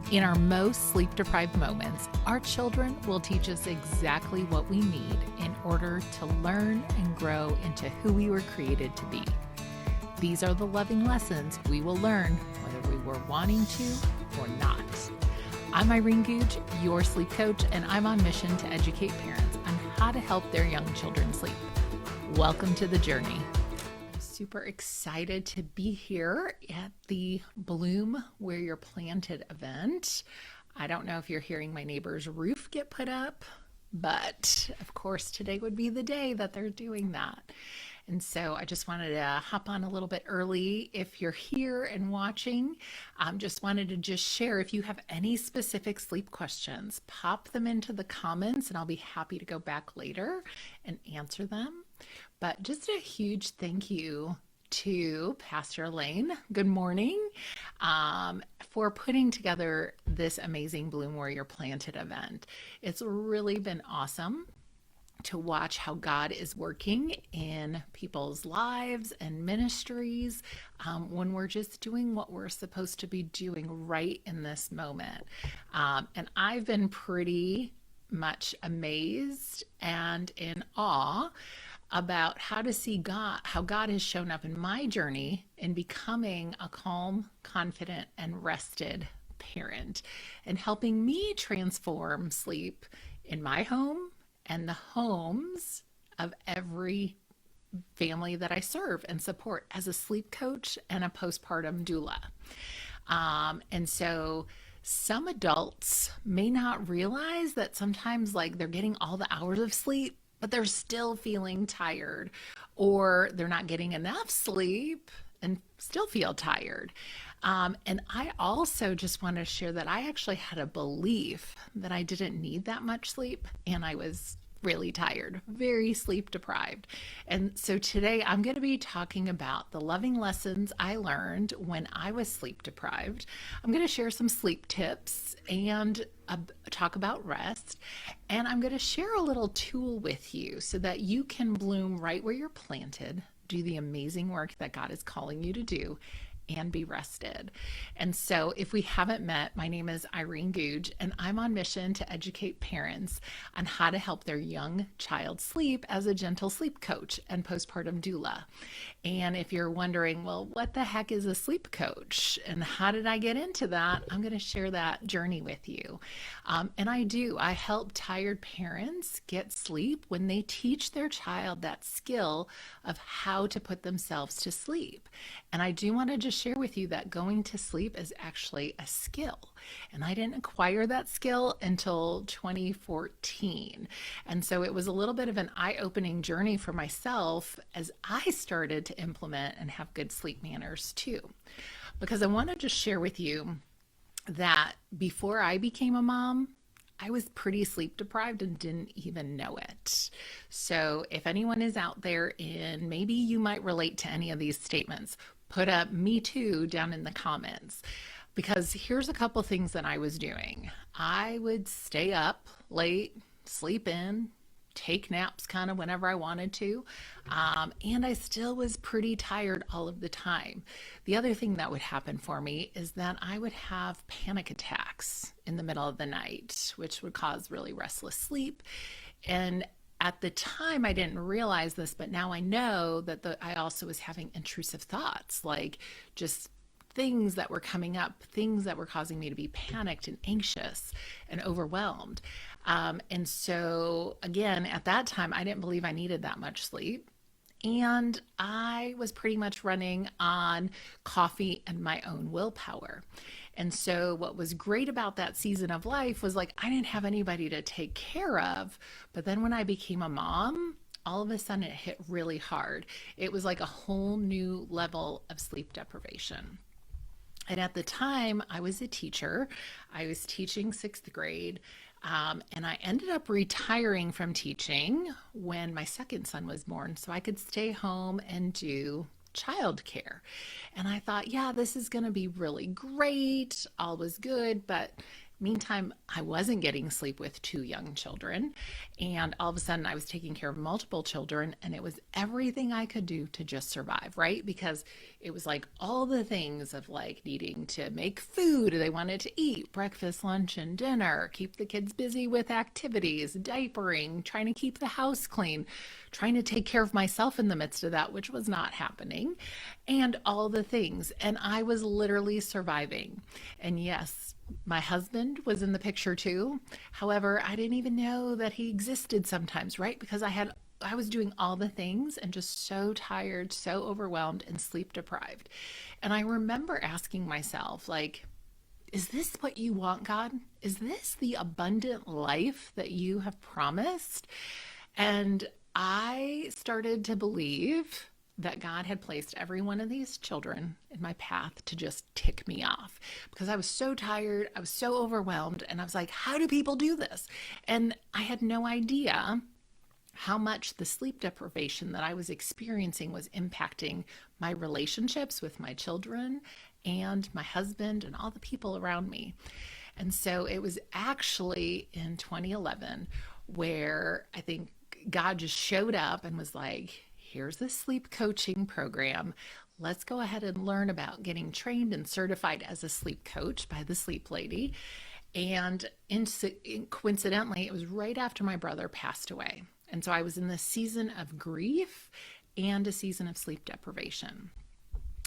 In our most sleep-deprived moments, our children will teach us exactly what we need in order to learn and grow into who we were created to be. These are the loving lessons we will learn whether we were wanting to or not. I'm Irene Gouge, your sleep coach, and I'm on mission to educate parents on how to help their young children sleep. Welcome to the journey. I'm super excited to be here at the Bloom Where You're Planted event. I don't know if you're hearing my neighbor's roof get put up, but of course today would be the day that they're doing that. And so I just wanted to hop on a little bit early. If you're here and watching, just wanted to share, if you have any specific sleep questions, pop them into the comments and I'll be happy to go back later and answer them. But just a huge thank you to Pastor Elaine, good morning, for putting together this amazing Bloom Where You're Planted event. It's really been awesome to watch how God is working in people's lives and ministries when we're just doing what we're supposed to be doing right in this moment. And I've been pretty much amazed and in awe about how to see God, how God has shown up in my journey in becoming a calm, confident, and rested parent and helping me transform sleep in my home and the homes of every family that I serve and support as a sleep coach and a postpartum doula. And so some adults may not realize that sometimes like they're getting all the hours of sleep, but they're still feeling tired, or they're not getting enough sleep and still feel tired. And I also just want to share that I actually had a belief that I didn't need that much sleep, and I was really tired, very sleep deprived. And so today I'm going to be talking about the loving lessons I learned when I was sleep deprived. I'm going to share some sleep tips and talk about rest. And I'm going to share a little tool with you so that you can bloom right where you're planted, do the amazing work that God is calling you to do, and be rested. And so if we haven't met, my name is Irene Gouge, and I'm on mission to educate parents on how to help their young child sleep as a gentle sleep coach and postpartum doula. And if you're wondering, well, what the heck is a sleep coach and how did I get into that? I'm going to share that journey with you. And I help tired parents get sleep when they teach their child that skill of how to put themselves to sleep. And I do want to just share with you that going to sleep is actually a skill. And I didn't acquire that skill until 2014. And so it was a little bit of an eye-opening journey for myself as I started to implement and have good sleep manners too. Because I want to just share with you that before I became a mom, I was pretty sleep deprived and didn't even know it. So if anyone is out there and maybe you might relate to any of these statements, put up me too down in the comments. Because here's a couple things that I was doing. I would stay up late, sleep in, take naps kind of whenever I wanted to. And I still was pretty tired all of the time. The other thing that would happen for me is that I would have panic attacks in the middle of the night, which would cause really restless sleep. And at the time, I didn't realize this, but now I know that I also was having intrusive thoughts, like just things that were coming up, things that were causing me to be panicked and anxious and overwhelmed. And so again, at that time, I didn't believe I needed that much sleep. And I was pretty much running on coffee and my own willpower. And so what was great about that season of life was like, I didn't have anybody to take care of. But then when I became a mom, all of a sudden it hit really hard. It was like a whole new level of sleep deprivation. And at the time, I was a teacher. I was teaching sixth grade. And I ended up retiring from teaching when my second son was born, so I could stay home and do childcare. And I thought, yeah, this is going to be really great. All was good, but Meantime, I wasn't getting sleep with two young children. And all of a sudden, I was taking care of multiple children, and it was everything I could do to just survive, right? Because it was like all the things of like needing to make food they wanted to eat, breakfast, lunch, and dinner, keep the kids busy with activities, diapering, trying to keep the house clean, trying to take care of myself in the midst of that, which was not happening, and all the things. And I was literally surviving. And yes, my husband was in the picture too. However, I didn't even know that he existed sometimes, right? Because I was doing all the things and just so tired, so overwhelmed and sleep deprived. And I remember asking myself, like, is this what you want, God? Is this the abundant life that you have promised? And I started to believe that God had placed every one of these children in my path to just tick me off because I was so tired, I was so overwhelmed, and I was like, how do people do this? And I had no idea how much the sleep deprivation that I was experiencing was impacting my relationships with my children and my husband and all the people around me. And so it was actually in 2011 where I think God just showed up and was like, here's the sleep coaching program. Let's go ahead and learn about getting trained and certified as a sleep coach by the sleep lady. And coincidentally, it was right after my brother passed away. And so I was in this season of grief and a season of sleep deprivation.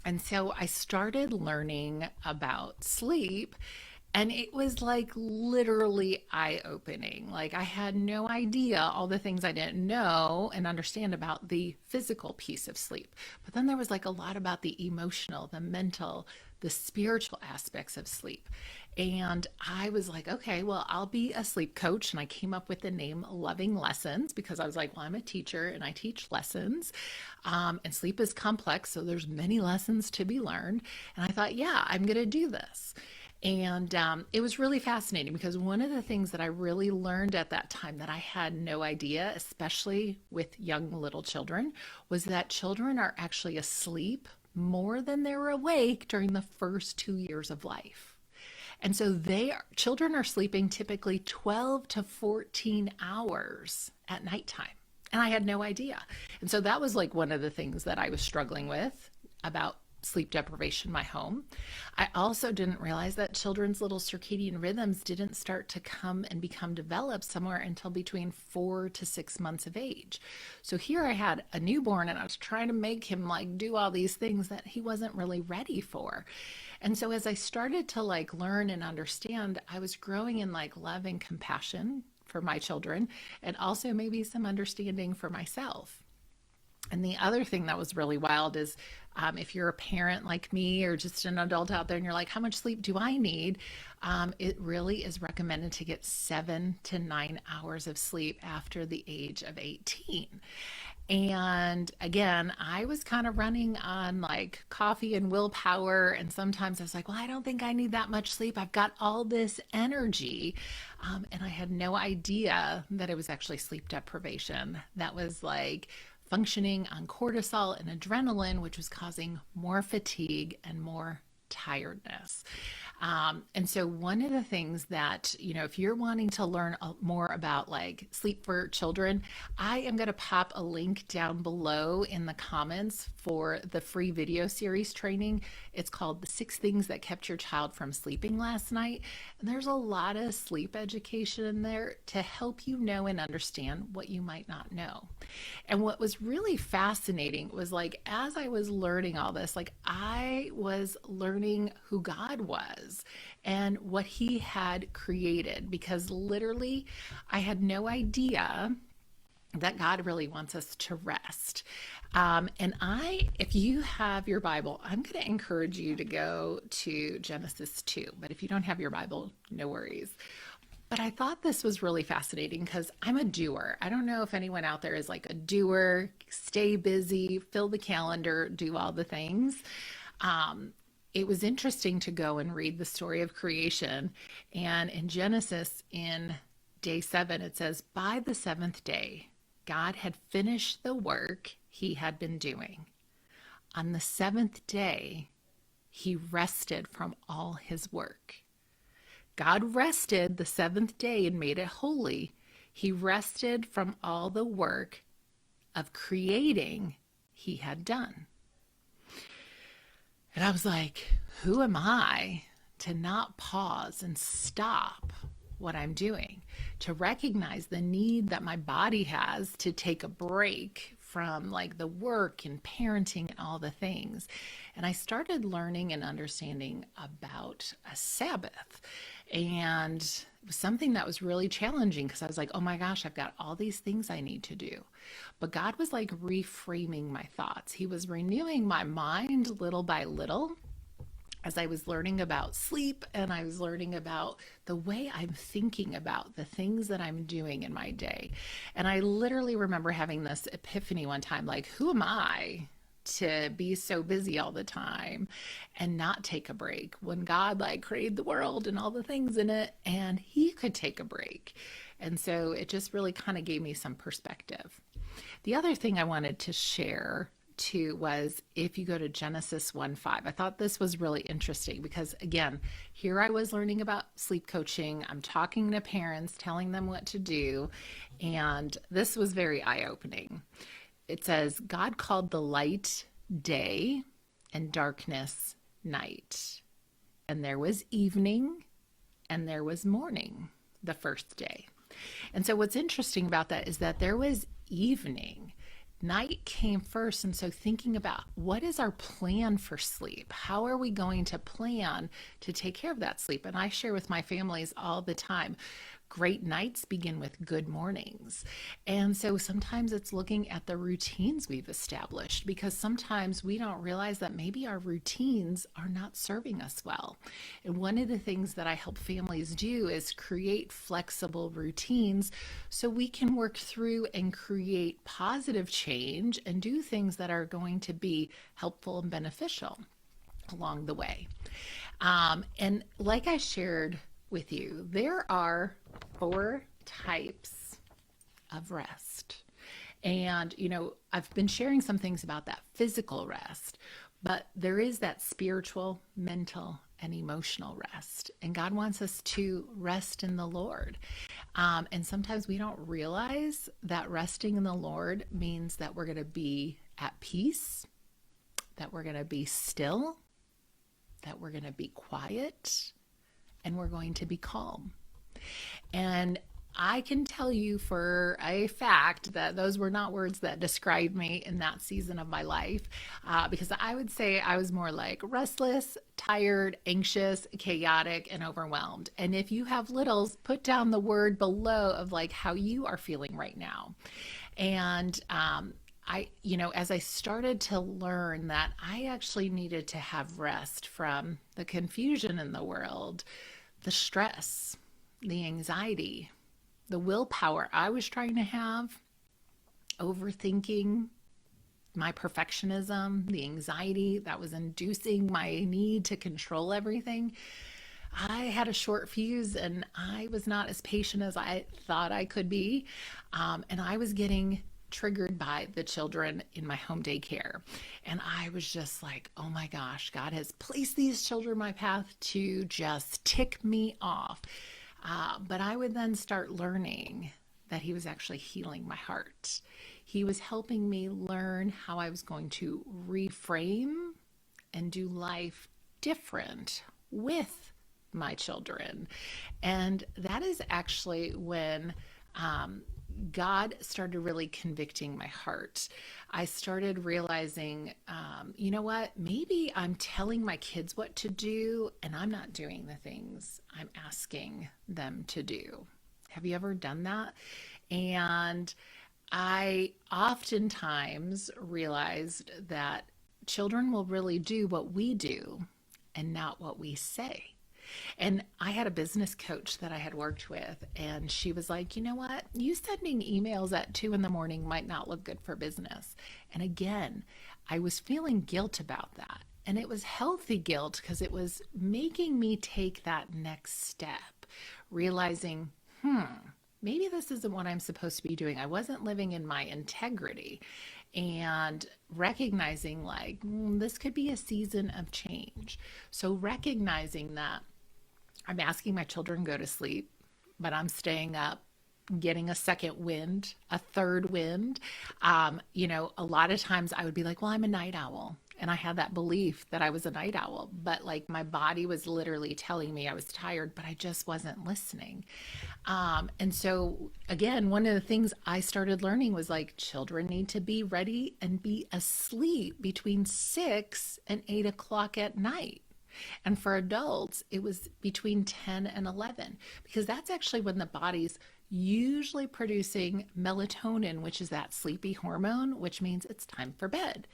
And so I started learning about sleep, and it was like literally eye opening. Like I had no idea all the things I didn't know and understand about the physical piece of sleep. But then there was like a lot about the emotional, the mental, the spiritual aspects of sleep. And I was like, okay, well, I'll be a sleep coach. And I came up with the name Loving Lessons because I was like, well, I'm a teacher and I teach lessons. And sleep is complex, so there's many lessons to be learned. And I thought, yeah, I'm going to do this. And it was really fascinating because one of the things that I really learned at that time that I had no idea, especially with young little children, was that children are actually asleep more than they're awake during the first 2 years of life. And so children are sleeping typically 12 to 14 hours at nighttime. And I had no idea. And so that was like one of the things that I was struggling with about sleep deprivation in my home. I also didn't realize that children's little circadian rhythms didn't start to come and become developed somewhere until between 4 to 6 months of age. So here I had a newborn and I was trying to make him like do all these things that he wasn't really ready for. And so as I started to like learn and understand, I was growing in like love and compassion for my children and also maybe some understanding for myself. And the other thing that was really wild is if you're a parent like me or just an adult out there and you're like, how much sleep do I need? It really is recommended to get 7 to 9 hours of sleep after the age of 18. And again, I was kind of running on like coffee and willpower. And sometimes I was like, well, I don't think I need that much sleep. I've got all this energy. And I had no idea that it was actually sleep deprivation. That was like functioning on cortisol and adrenaline, which was causing more fatigue and more tiredness. And so one of the things that, if you're wanting to learn more about like sleep for children, I am going to pop a link down below in the comments for the free video series training. It's called The 6 Things That Kept Your Child from Sleeping Last Night. And there's a lot of sleep education in there to help you know and understand what you might not know. And what was really fascinating was like, as I was learning all this, like I was learning who God was and what he had created, because literally I had no idea that God really wants us to rest. If you have your Bible, I'm going to encourage you to go to Genesis 2. But if you don't have your Bible, no worries. But I thought this was really fascinating because I'm a doer. I don't know if anyone out there is like a doer, stay busy, fill the calendar, do all the things. It was interesting to go and read the story of creation. And in Genesis, in day 7, it says, by the 7th day, God had finished the work he had been doing. On the 7th day, he rested from all his work. God rested the seventh day and made it holy. He rested from all the work of creating he had done. And I was like, who am I to not pause and stop what I'm doing, to recognize the need that my body has to take a break from like the work and parenting and all the things. And I started learning and understanding about a Sabbath. And it was something that was really challenging because I was like, oh my gosh, I've got all these things I need to do. But God was like reframing my thoughts. He was renewing my mind little by little as I was learning about sleep and I was learning about the way I'm thinking about the things that I'm doing in my day. And I literally remember having this epiphany one time, like, who am I to be so busy all the time and not take a break when God like created the world and all the things in it and he could take a break. And so it just really kind of gave me some perspective. The other thing I wanted to share too was if you go to Genesis 1:5. I thought this was really interesting because again, here I was learning about sleep coaching. I'm talking to parents, telling them what to do, and this was very eye-opening. It says, God called the light day and darkness night. And there was evening and there was morning the first day. And so what's interesting about that is that there was evening. Night came first. And so thinking about what is our plan for sleep? How are we going to plan to take care of that sleep? And I share with my families all the time, great nights begin with good mornings. And so sometimes it's looking at the routines we've established because sometimes we don't realize that maybe our routines are not serving us well. And one of the things that I help families do is create flexible routines so we can work through and create positive change and do things that are going to be helpful and beneficial along the way. And like I shared with you, there are 4 types of rest. And, I've been sharing some things about that physical rest, but there is that spiritual, mental, and emotional rest. And God wants us to rest in the Lord. And sometimes we don't realize that resting in the Lord means that we're going to be at peace, that we're going to be still, that we're going to be quiet, and we're going to be calm. And I can tell you for a fact that those were not words that described me in that season of my life, because I would say I was more like restless, tired, anxious, chaotic, and overwhelmed. And if you have littles, put down the word below of like how you are feeling right now. And as I started to learn that I actually needed to have rest from the confusion in the world, the stress, the anxiety, the willpower I was trying to have, overthinking, my perfectionism, the anxiety that was inducing my need to control everything. I had a short fuse and I was not as patient as I thought I could be. And I was getting triggered by the children in my home daycare. And I was just like, oh my gosh, God has placed these children in my path to just tick me off. But I would then start learning that he was actually healing my heart. He was helping me learn how I was going to reframe and do life different with my children. And that is actually when God started really convicting my heart. I started realizing, you know what, maybe I'm telling my kids what to do and I'm not doing the things I'm asking them to do. Have you ever done that? And I oftentimes realized that children will really do what we do and not what we say. And I had a business coach that I had worked with, and she was like, you know what? You sending emails at 2 a.m. might not look good for business. And again, I was feeling guilt about that. And it was healthy guilt because it was making me take that next step, realizing, maybe this isn't what I'm supposed to be doing. I wasn't living in my integrity, and recognizing like, this could be a season of change. So recognizing that I'm asking my children to go to sleep, but I'm staying up, getting a second wind, a third wind. A lot of times I would be like, well, I'm a night owl. And I had that belief that I was a night owl, but like my body was literally telling me I was tired, but I just wasn't listening. And so, again, one of the things I started learning was like children need to be ready and be asleep between 6 and 8 o'clock at night. And for adults, it was between 10 and 11, because that's actually when the body's usually producing melatonin, which is that sleepy hormone, which means it's time for bed.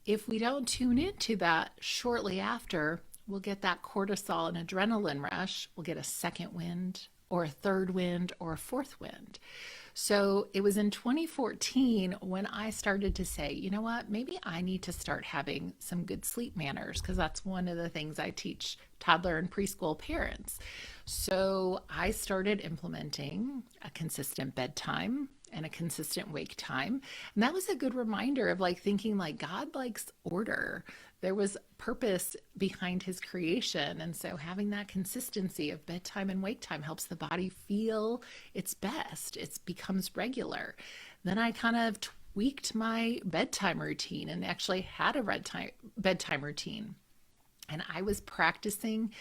If we don't tune into that shortly after, we'll get that cortisol and adrenaline rush. We'll get a second wind or a third wind or a fourth wind. So it was in 2014 when I started to say, you know what, maybe I need to start having some good sleep manners, because that's one of the things I teach toddler and preschool parents. So I started implementing a consistent bedtime and a consistent wake time. And that was a good reminder of like thinking like God likes order. There was purpose behind his creation. And so having that consistency of bedtime and wake time helps the body feel its best. It becomes regular. Then I kind of tweaked my bedtime routine and actually had a bedtime routine. And I was practicing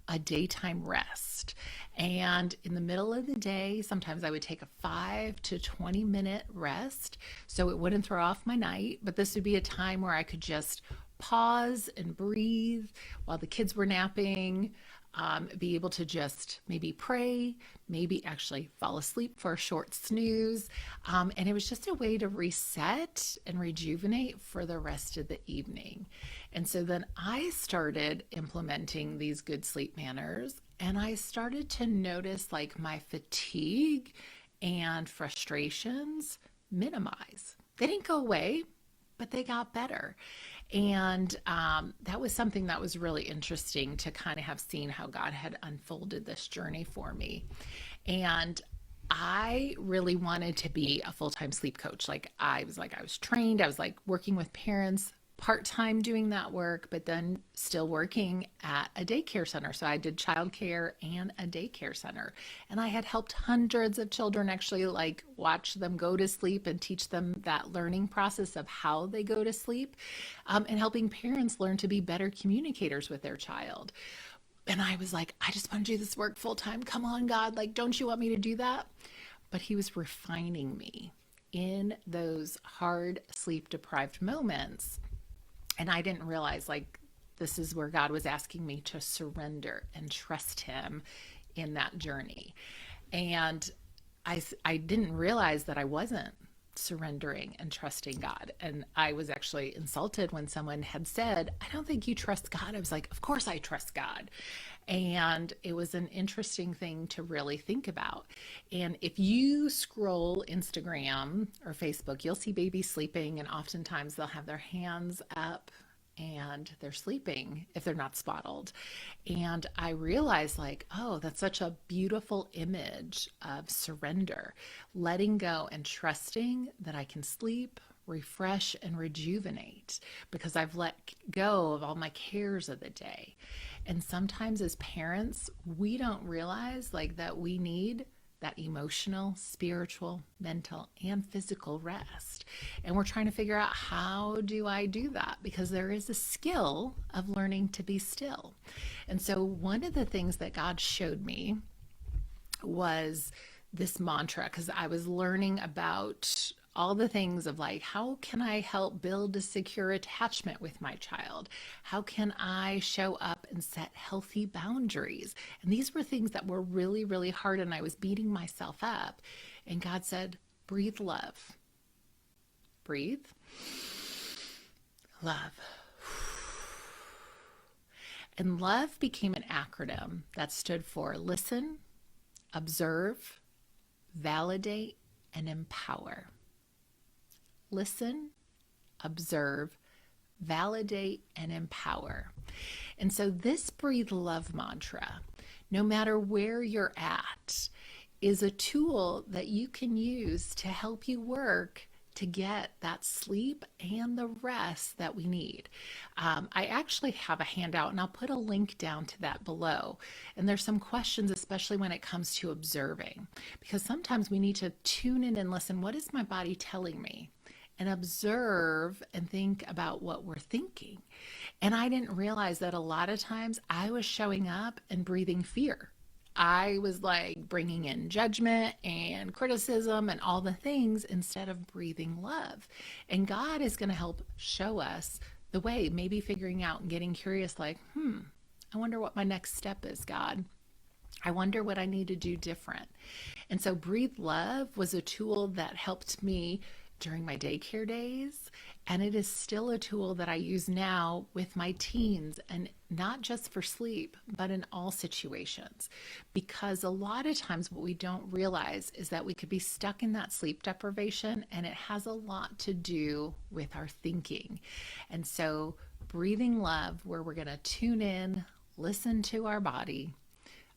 a daytime rest. And in the middle of the day, sometimes I would take a 5 to 20 minute rest so it wouldn't throw off my night. But this would be a time where I could just pause and breathe while the kids were napping, be able to just maybe pray, maybe actually fall asleep for a short snooze. And it was just a way to reset and rejuvenate for the rest of the evening. And so then I started implementing these good sleep manners, and I started to notice like my fatigue and frustrations minimize. They didn't go away, but they got better. And that was something that was really interesting to kind of have seen how God had unfolded this journey for me. And I really wanted to be a full-time sleep coach. I was trained, I was like working with parents part-time doing that work, but then still working at a daycare center. So I did childcare and a daycare center. And I had helped hundreds of children actually like watch them go to sleep and teach them that learning process of how they go to sleep, and helping parents learn to be better communicators with their child. And I was like, I just want to do this work full time. Come on, God, like, don't you want me to do that? But he was refining me in those hard sleep deprived moments. And I didn't realize like this is where God was asking me to surrender and trust him in that journey. And I didn't realize that I wasn't surrendering and trusting God. And I was actually insulted when someone had said, I don't think you trust God. I was like, of course I trust God. And it was an interesting thing to really think about. And if you scroll Instagram or Facebook, you'll see babies sleeping, and oftentimes they'll have their hands up and they're sleeping if they're not swaddled. And I realized like, oh, that's such a beautiful image of surrender, letting go and trusting that I can sleep, refresh, and rejuvenate because I've let go of all my cares of the day. And sometimes as parents, we don't realize like that we need that emotional, spiritual, mental, and physical rest. And we're trying to figure out, how do I do that? Because there is a skill of learning to be still. And so one of the things that God showed me was this mantra, because I was learning about all the things of like, how can I help build a secure attachment with my child? How can I show up and set healthy boundaries? And these were things that were really, really hard, and I was beating myself up. And God said, breathe love. Breathe. Love. And love became an acronym that stood for listen, observe, validate, and empower. Listen, observe, validate, and empower. And so this breathe love mantra, no matter where you're at, is a tool that you can use to help you work to get that sleep and the rest that we need. I actually have a handout, and I'll put a link down to that below. And there's some questions, especially when it comes to observing, because sometimes we need to tune in and listen. What is my body telling me? And observe and think about what we're thinking. And I didn't realize that a lot of times I was showing up and breathing fear. I was like bringing in judgment and criticism and all the things instead of breathing love. And God is going to help show us the way, maybe figuring out and getting curious, like, I wonder what my next step is, God. I wonder what I need to do different. And so Breathe Love was a tool that helped me during my daycare days. And it is still a tool that I use now with my teens, and not just for sleep, but in all situations. Because a lot of times what we don't realize is that we could be stuck in that sleep deprivation, and it has a lot to do with our thinking. And so Breathing Love, where we're going to tune in, listen to our body,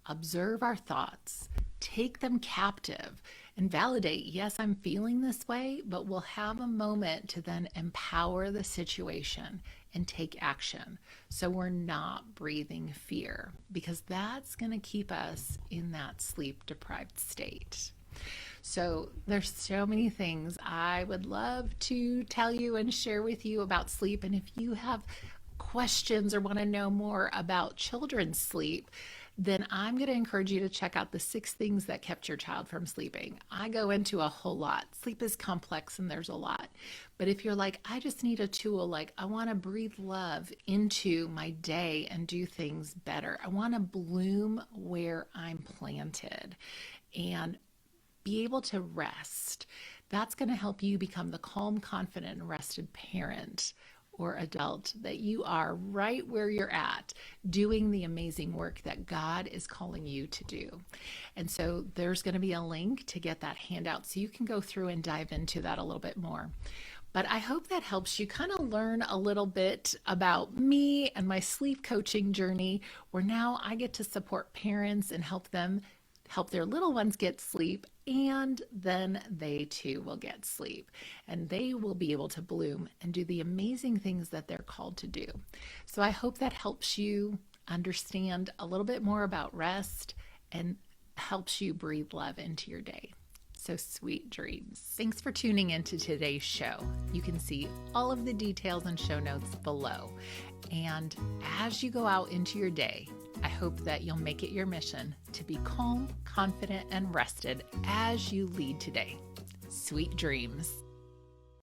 observe our thoughts, take them captive, and validate, yes, I'm feeling this way, but we'll have a moment to then empower the situation and take action. So we're not breathing fear, because that's going to keep us in that sleep deprived state. So there's so many things I would love to tell you and share with you about sleep. And if you have questions or want to know more about children's sleep, then I'm going to encourage you to check out the 6 things that kept your child from sleeping. I go into a whole lot. Sleep is complex and there's a lot. But if you're like, I just need a tool, like I want to breathe love into my day and do things better. I want to bloom where I'm planted and be able to rest. That's going to help you become the calm, confident, and rested parent or adult that you are right where you're at, doing the amazing work that God is calling you to do. And so there's going to be a link to get that handout so you can go through and dive into that a little bit more. But I hope that helps you kind of learn a little bit about me and my sleep coaching journey, where now I get to support parents and help their little ones get sleep, and then they too will get sleep, and they will be able to bloom and do the amazing things that they're called to do. So I hope that helps you understand a little bit more about rest and helps you breathe love into your day. So sweet dreams. Thanks for tuning into today's show. You can see all of the details and show notes below. And as you go out into your day, I hope that you'll make it your mission to be calm, confident, and rested as you lead today. Sweet dreams.